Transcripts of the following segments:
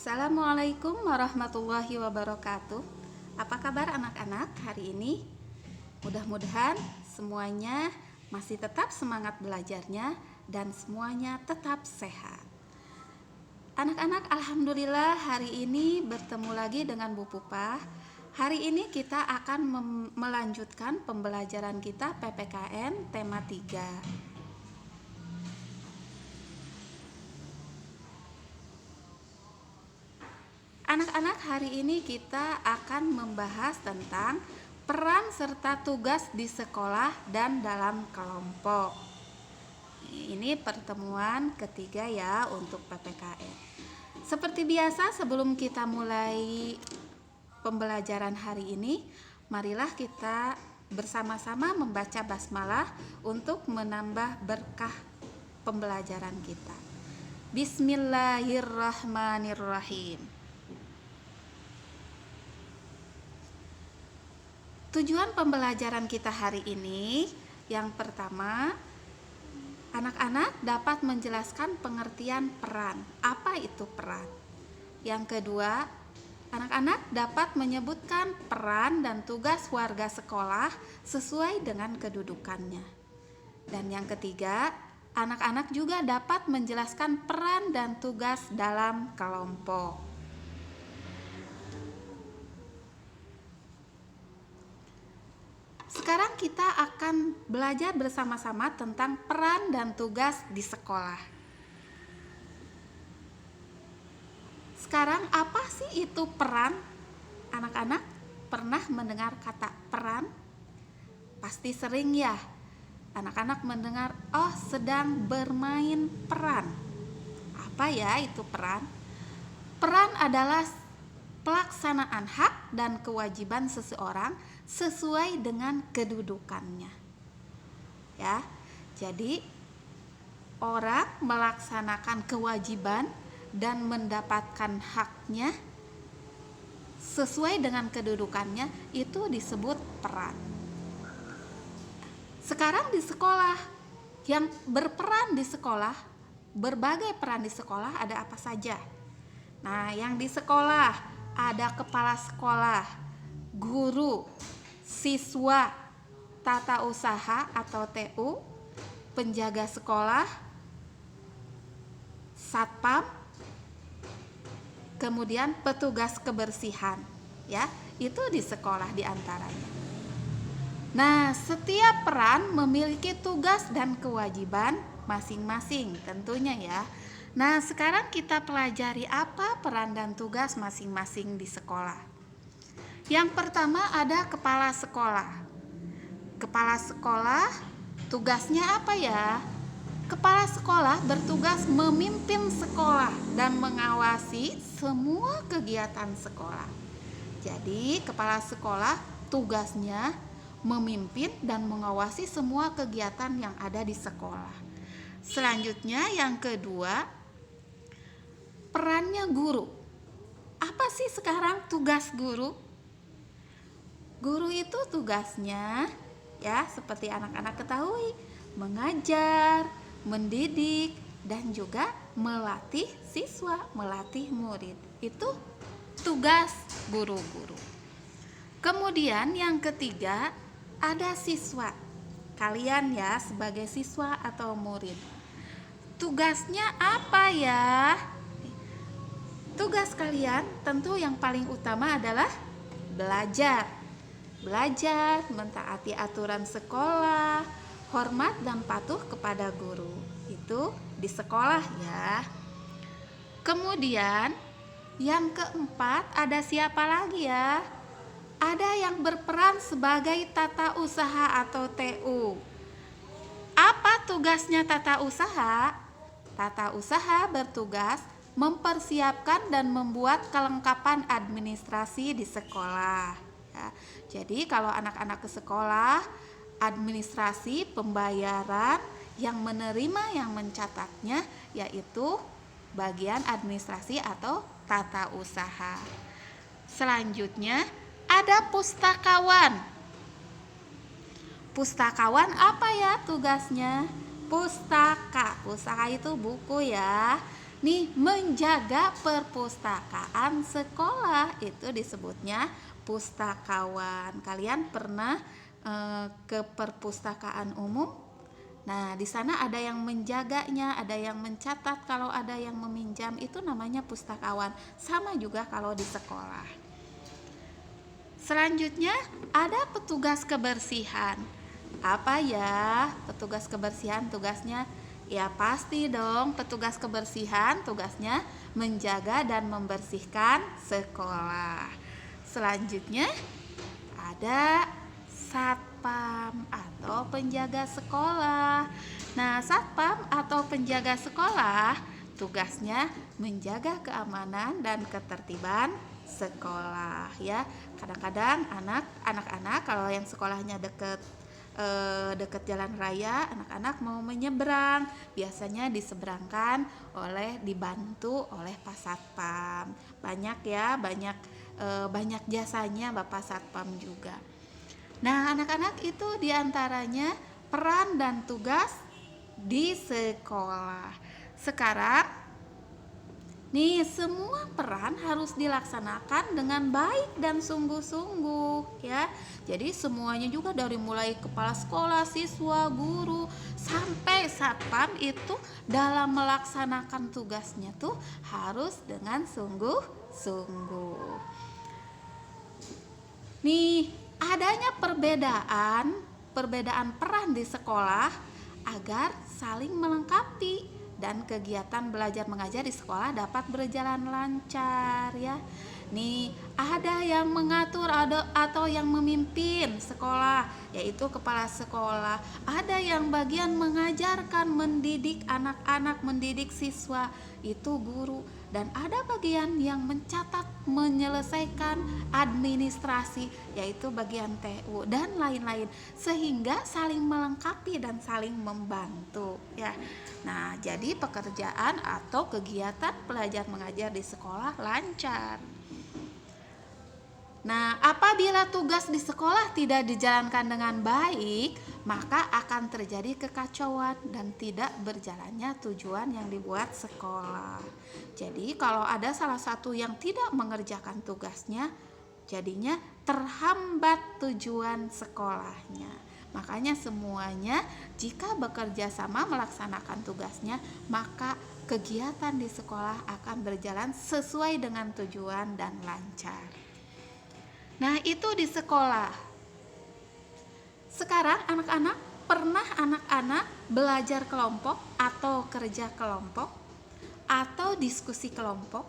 Assalamualaikum warahmatullahi wabarakatuh. Apa kabar anak-anak hari ini? Mudah-mudahan semuanya masih tetap semangat belajarnya dan semuanya tetap sehat. Anak-anak, alhamdulillah hari ini bertemu lagi dengan Bu Pupah. Hari ini kita akan melanjutkan pembelajaran kita PPKN tema 3. Anak-anak, hari ini kita akan membahas tentang peran serta tugas di sekolah dan dalam kelompok. Ini pertemuan ketiga ya untuk PPKN. Seperti biasa, sebelum kita mulai pembelajaran hari ini, marilah kita bersama-sama membaca basmalah untuk menambah berkah pembelajaran kita. Bismillahirrahmanirrahim. Tujuan pembelajaran kita hari ini, yang pertama, anak-anak dapat menjelaskan pengertian peran. Apa itu peran? Yang kedua, anak-anak dapat menyebutkan peran dan tugas warga sekolah sesuai dengan kedudukannya. Dan yang ketiga, anak-anak juga dapat menjelaskan peran dan tugas dalam kelompok. Sekarang kita akan belajar bersama-sama tentang peran dan tugas di sekolah. Sekarang apa sih itu peran? Anak-anak pernah mendengar kata peran? Pasti sering ya. Anak-anak mendengar, oh sedang bermain peran. Apa ya itu peran? Peran adalah pelaksanaan hak dan kewajiban seseorang sesuai dengan kedudukannya. Ya. Jadi orang melaksanakan kewajiban dan mendapatkan haknya sesuai dengan kedudukannya, itu disebut peran. Sekarang di sekolah, yang berperan di sekolah, berbagai peran di sekolah ada apa saja? Nah, yang di sekolah ada kepala sekolah, guru, siswa, tata usaha atau TU, penjaga sekolah, satpam, kemudian petugas kebersihan, ya, itu di sekolah diantaranya. Nah, setiap peran memiliki tugas dan kewajiban masing-masing tentunya ya. Nah, sekarang kita pelajari apa peran dan tugas masing-masing di sekolah. Yang pertama ada kepala sekolah. Kepala sekolah tugasnya apa ya? Kepala sekolah bertugas memimpin sekolah dan mengawasi semua kegiatan sekolah. Jadi, kepala sekolah tugasnya memimpin dan mengawasi semua kegiatan yang ada di sekolah. Selanjutnya yang kedua, perannya guru. Apa sih sekarang tugas guru? Guru itu tugasnya ya seperti anak-anak ketahui, mengajar, mendidik, dan juga melatih siswa, melatih murid. Itu tugas guru-guru. Kemudian yang ketiga, ada siswa. Kalian ya sebagai siswa atau murid. Tugasnya apa ya? Tugas kalian tentu yang paling utama adalah belajar. Belajar, mentaati aturan sekolah, hormat dan patuh kepada guru. Itu di sekolah ya. Kemudian yang keempat, ada siapa lagi ya? Ada yang berperan sebagai tata usaha atau TU. Apa tugasnya tata usaha? Tata usaha bertugas mempersiapkan dan membuat kelengkapan administrasi di sekolah. Ya, jadi kalau anak-anak ke sekolah, administrasi pembayaran, yang menerima, yang mencatatnya, yaitu bagian administrasi atau tata usaha. Selanjutnya ada pustakawan. Pustakawan apa ya tugasnya? Pustaka. Pustaka itu buku ya. nih menjaga perpustakaan sekolah, itu disebutnya pustakawan. Kalian pernah ke perpustakaan umum? Nah, di sana ada yang menjaganya, ada yang mencatat, kalau ada yang meminjam, itu namanya pustakawan. Sama juga kalau di sekolah. Selanjutnya ada petugas kebersihan. Apa ya petugas kebersihan tugasnya? Ya pasti dong, petugas kebersihan tugasnya menjaga dan membersihkan sekolah. Selanjutnya ada satpam atau penjaga sekolah. Nah, satpam atau penjaga sekolah tugasnya menjaga keamanan dan ketertiban sekolah ya. Kadang-kadang anak-anak kalau yang sekolahnya deket jalan raya, anak-anak mau menyeberang, biasanya dibantu oleh Pak Satpam. Banyak ya, banyak jasanya Bapak Satpam juga. Nah, anak-anak itu diantaranya peran dan tugas di sekolah. Sekarang nih, semua peran harus dilaksanakan dengan baik dan sungguh-sungguh ya. Jadi semuanya juga dari mulai kepala sekolah, siswa, guru sampai satpam itu dalam melaksanakan tugasnya tuh harus dengan sungguh-sungguh. Nih, adanya perbedaan peran di sekolah agar saling melengkapi dan kegiatan belajar mengajar di sekolah dapat berjalan lancar ya. Nih, ada yang mengatur atau yang memimpin sekolah, yaitu kepala sekolah. Ada yang bagian mengajarkan, mendidik anak-anak, mendidik siswa, itu guru. Dan ada bagian yang mencatat, menyelesaikan administrasi, yaitu bagian TU dan lain-lain, sehingga saling melengkapi dan saling membantu ya. Nah, jadi pekerjaan atau kegiatan belajar mengajar di sekolah lancar. Nah, apabila tugas di sekolah tidak dijalankan dengan baik, maka akan terjadi kekacauan dan tidak berjalannya tujuan yang dibuat sekolah. Jadi, kalau ada salah satu yang tidak mengerjakan tugasnya, jadinya terhambat tujuan sekolahnya. Makanya semuanya jika bekerja sama melaksanakan tugasnya, maka kegiatan di sekolah akan berjalan sesuai dengan tujuan dan lancar. Nah, itu di sekolah. Sekarang anak-anak belajar kelompok atau kerja kelompok atau diskusi kelompok?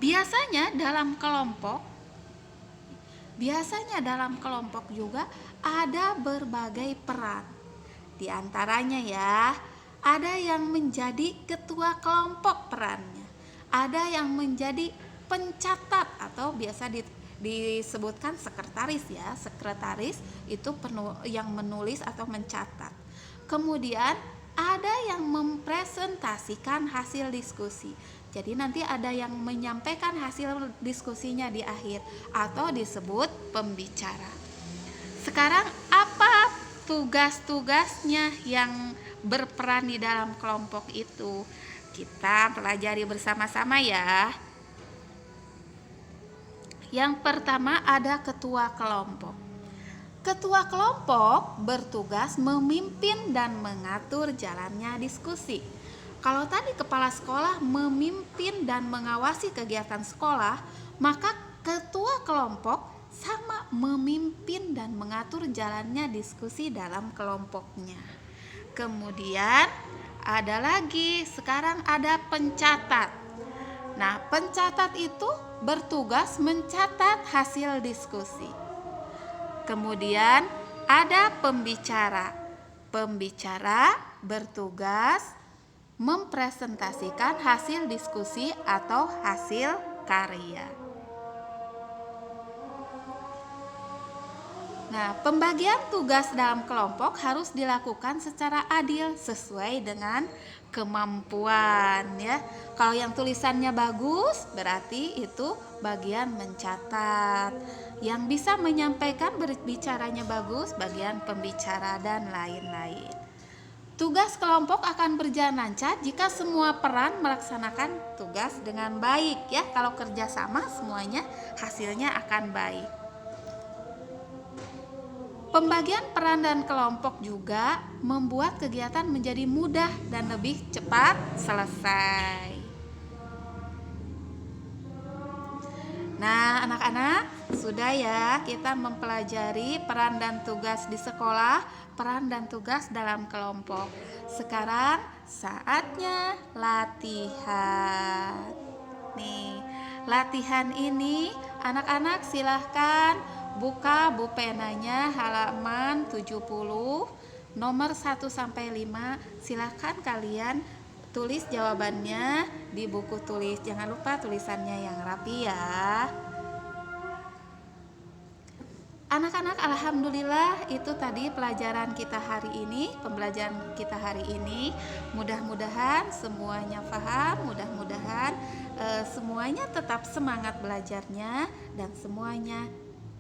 Biasanya dalam kelompok juga ada berbagai peran. Di antaranya ya, ada yang menjadi ketua kelompok perannya. Ada yang menjadi pencatat atau biasa disebutkan sekretaris ya. Sekretaris itu yang menulis atau mencatat. Kemudian ada yang mempresentasikan hasil diskusi. Jadi nanti ada yang menyampaikan hasil diskusinya di akhir atau disebut pembicara. Sekarang apa tugas-tugasnya yang berperan di dalam kelompok itu? Kita pelajari bersama-sama ya. Yang pertama ada ketua kelompok. Ketua kelompok bertugas memimpin dan mengatur jalannya diskusi. Kalau tadi kepala sekolah memimpin dan mengawasi kegiatan sekolah, maka ketua kelompok sama memimpin dan mengatur jalannya diskusi dalam kelompoknya. Kemudian sekarang ada pencatat. Nah, pencatat itu bertugas mencatat hasil diskusi. Kemudian ada pembicara. Pembicara bertugas mempresentasikan hasil diskusi atau hasil karya. Nah, pembagian tugas dalam kelompok harus dilakukan secara adil sesuai dengan kemampuan ya. Kalau yang tulisannya bagus berarti itu bagian mencatat. Yang bisa menyampaikan berbicaranya bagus bagian pembicara dan lain-lain. Tugas kelompok akan berjalan lancar jika semua peran melaksanakan tugas dengan baik ya. Kalau kerjasama semuanya hasilnya akan baik. Pembagian peran dan kelompok juga membuat kegiatan menjadi mudah dan lebih cepat selesai. Nah, anak-anak, sudah ya kita mempelajari peran dan tugas di sekolah, peran dan tugas dalam kelompok. Sekarang saatnya latihan. Nih, latihan ini anak-anak silahkan buka buku penanya halaman 70 nomor 1 sampai 5. Silahkan kalian tulis jawabannya di buku tulis. Jangan lupa tulisannya yang rapi ya. Anak-anak, alhamdulillah itu tadi pelajaran kita hari ini, pembelajaran kita hari ini. Mudah-mudahan semuanya paham, mudah-mudahan semuanya tetap semangat belajarnya, dan semuanya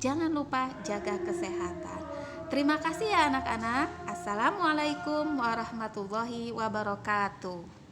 jangan lupa jaga kesehatan. Terima kasih ya anak-anak. Assalamualaikum warahmatullahi wabarakatuh.